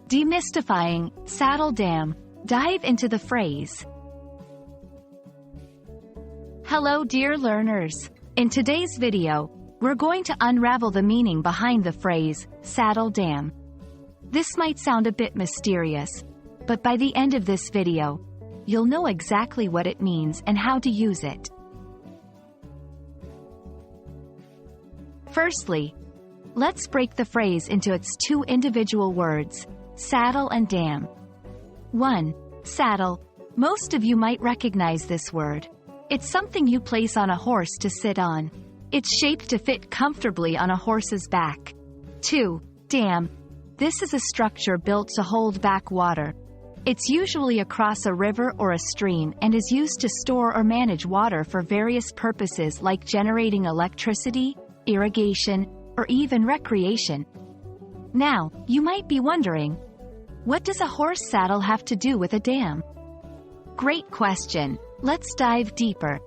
Demystifying Saddle Dam. Dive into the phrase. Hello dear learners. In today's video, we're going to unravel the meaning behind the phrase, saddle dam. This might sound a bit mysterious, but by the end of this video, you'll know exactly what it means and how to use it. Firstly, let's break the phrase into its two individual words, saddle and dam. 1. Saddle. Most of you might recognize this word. It's something you place on a horse to sit on. It's shaped to fit comfortably on a horse's back. 2. Dam. This is a structure built to hold back water. It's usually across a river or a stream and is used to store or manage water for various purposes like generating electricity, irrigation, or even recreation. Now, you might be wondering, what does a horse saddle have to do with a dam? Great question. Let's dive deeper.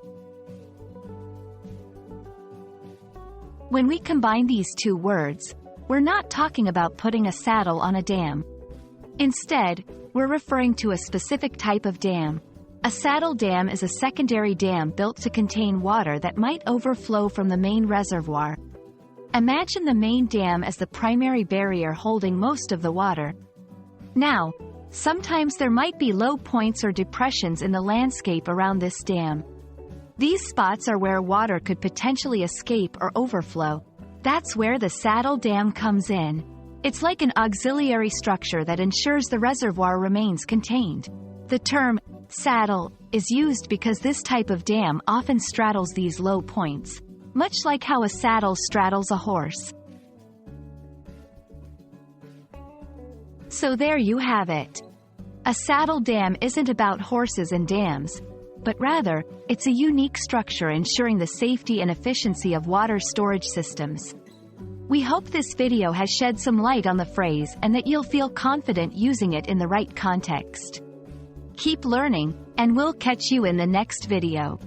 When we combine these two words, we're not talking about putting a saddle on a dam. Instead, we're referring to a specific type of dam. A saddle dam is a secondary dam built to contain water that might overflow from the main reservoir. Imagine the main dam as the primary barrier holding most of the water. Now, sometimes there might be low points or depressions in the landscape around this dam. These spots are where water could potentially escape or overflow. That's where the saddle dam comes in. It's like an auxiliary structure that ensures the reservoir remains contained. The term, saddle, is used because this type of dam often straddles these low points, much like how a saddle straddles a horse. So there you have it. A saddle dam isn't about horses and dams, but rather, it's a unique structure ensuring the safety and efficiency of water storage systems. We hope this video has shed some light on the phrase and that you'll feel confident using it in the right context. Keep learning, and we'll catch you in the next video.